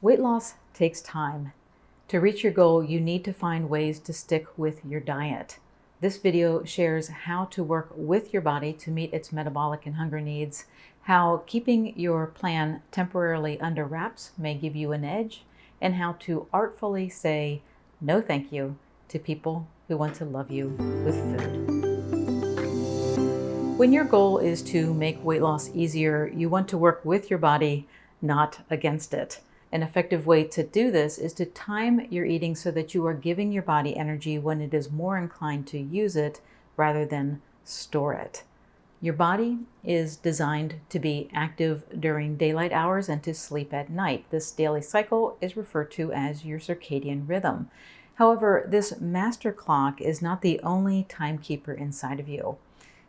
Weight loss takes time. To reach your goal, you need to find ways to stick with your diet. This video shares how to work with your body to meet its metabolic and hunger needs, how keeping your plan temporarily under wraps may give you an edge, and how to artfully say no thank you to people who want to love you with food. When your goal is to make weight loss easier, you want to work with your body, not against it. An effective way to do this is to time your eating so that you are giving your body energy when it is more inclined to use it rather than store it. Your body is designed to be active during daylight hours and to sleep at night. This daily cycle is referred to as your circadian rhythm. However, this master clock is not the only timekeeper inside of you.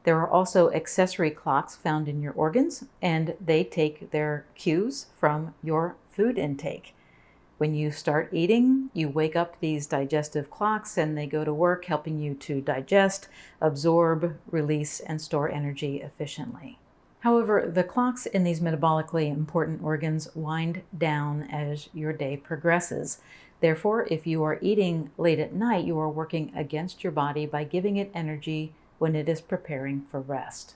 There are also accessory clocks found in your organs, and they take their cues from your food intake. When you start eating, you wake up these digestive clocks and they go to work helping you to digest, absorb, release, and store energy efficiently. However, the clocks in these metabolically important organs wind down as your day progresses. Therefore, if you are eating late at night, you are working against your body by giving it energy when it is preparing for rest.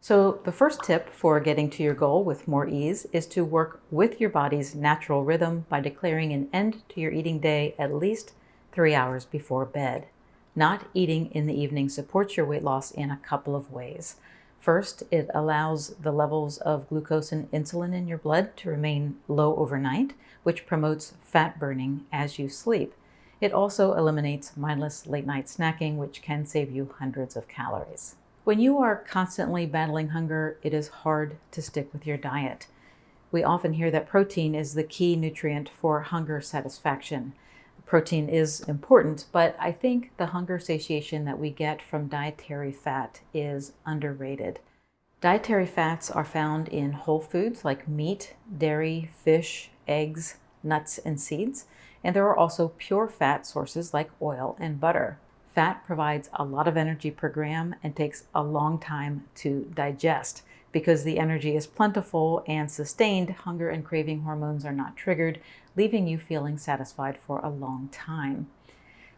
So the first tip for getting to your goal with more ease is to work with your body's natural rhythm by declaring an end to your eating day at least 3 hours before bed. Not eating in the evening supports your weight loss in a couple of ways. First, it allows the levels of glucose and insulin in your blood to remain low overnight, which promotes fat burning as you sleep. It also eliminates mindless late-night snacking, which can save you hundreds of calories. When you are constantly battling hunger, it is hard to stick with your diet. We often hear that protein is the key nutrient for hunger satisfaction. Protein is important, but I think the hunger satiation that we get from dietary fat is underrated. Dietary fats are found in whole foods like meat, dairy, fish, eggs, nuts, and seeds. And there are also pure fat sources like oil and butter. Fat provides a lot of energy per gram and takes a long time to digest. Because the energy is plentiful and sustained, hunger and craving hormones are not triggered, leaving you feeling satisfied for a long time.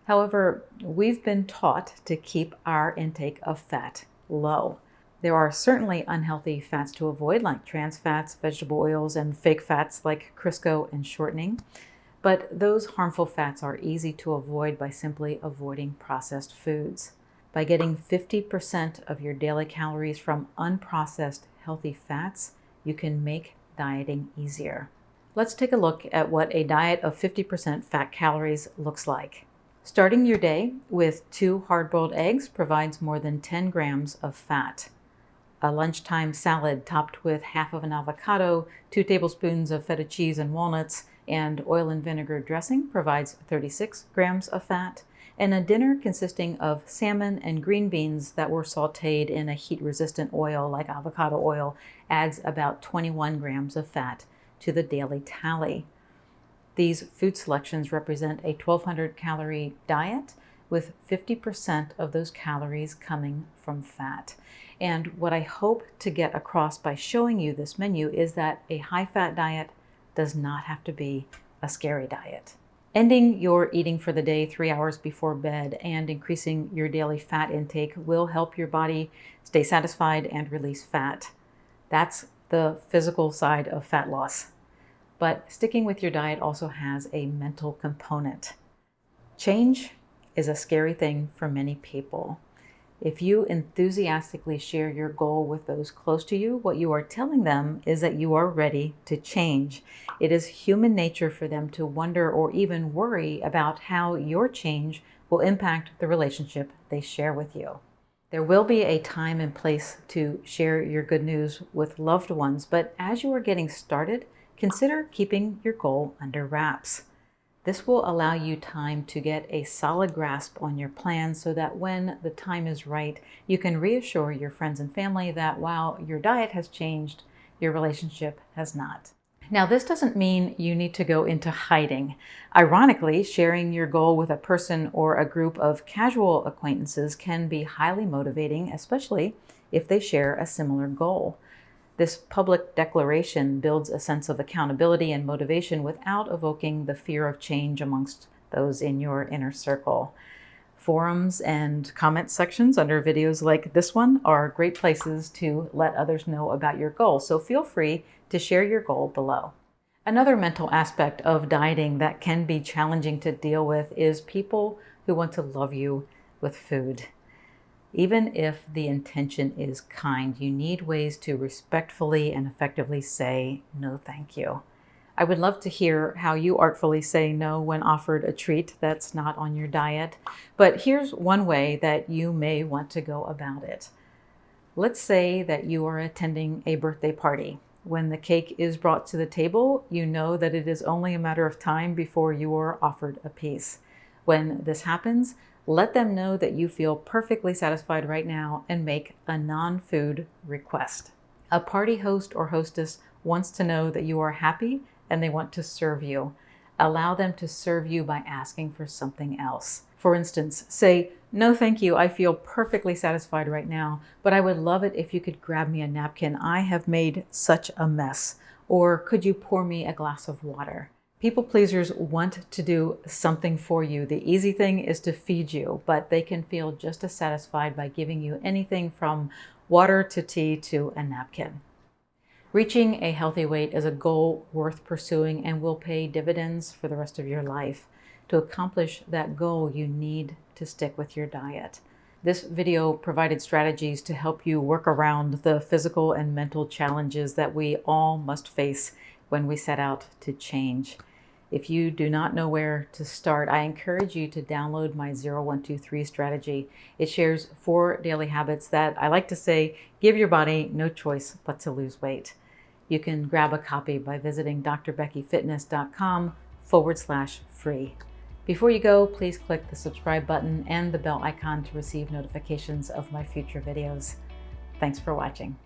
However, we've been taught to keep our intake of fat low. There are certainly unhealthy fats to avoid, like trans fats, vegetable oils, and fake fats like Crisco and shortening. But those harmful fats are easy to avoid by simply avoiding processed foods. By getting 50% of your daily calories from unprocessed healthy fats, you can make dieting easier. Let's take a look at what a diet of 50% fat calories looks like. Starting your day with 2 hard-boiled eggs provides more than 10 grams of fat. A lunchtime salad topped with half of an avocado, 2 tablespoons of feta cheese and walnuts, and oil and vinegar dressing provides 36 grams of fat, and a dinner consisting of salmon and green beans that were sautéed in a heat-resistant oil like avocado oil adds about 21 grams of fat to the daily tally. These food selections represent a 1,200 calorie diet with 50% of those calories coming from fat. And what I hope to get across by showing you this menu is that a high-fat diet does not have to be a scary diet. Ending your eating for the day 3 hours before bed and increasing your daily fat intake will help your body stay satisfied and release fat. That's the physical side of fat loss. But sticking with your diet also has a mental component. Change is a scary thing for many people. If you enthusiastically share your goal with those close to you, what you are telling them is that you are ready to change. It is human nature for them to wonder or even worry about how your change will impact the relationship they share with you. There will be a time and place to share your good news with loved ones, but as you are getting started, consider keeping your goal under wraps. This will allow you time to get a solid grasp on your plan so that when the time is right, you can reassure your friends and family that while your diet has changed, your relationship has not. Now, this doesn't mean you need to go into hiding. Ironically, sharing your goal with a person or a group of casual acquaintances can be highly motivating, especially if they share a similar goal. This public declaration builds a sense of accountability and motivation without evoking the fear of change amongst those in your inner circle. Forums and comment sections under videos like this one are great places to let others know about your goal, so feel free to share your goal below. Another mental aspect of dieting that can be challenging to deal with is people who want to love you with food. Even if the intention is kind, you need ways to respectfully and effectively say no thank you. I would love to hear how you artfully say no when offered a treat that's not on your diet. But here's one way that you may want to go about it. Let's say that you are attending a birthday party. When the cake is brought to the table, you know that it is only a matter of time before you are offered a piece. When this happens, let them know that you feel perfectly satisfied right now and make a non-food request. A party host or hostess wants to know that you are happy and they want to serve you. Allow them to serve you by asking for something else. For instance, say, "No, thank you. I feel perfectly satisfied right now, but I would love it if you could grab me a napkin. I have made such a mess." Or, "Could you pour me a glass of water?" People pleasers want to do something for you. The easy thing is to feed you, but they can feel just as satisfied by giving you anything from water to tea to a napkin. Reaching a healthy weight is a goal worth pursuing and will pay dividends for the rest of your life. To accomplish that goal, you need to stick with your diet. This video provided strategies to help you work around the physical and mental challenges that we all must face when we set out to change. If you do not know where to start, I encourage you to download my 0123 strategy. It shares 4 daily habits that I like to say give your body no choice but to lose weight. You can grab a copy by visiting drbeckyfitness.com/free. Before you go, please click the subscribe button and the bell icon to receive notifications of my future videos. Thanks for watching.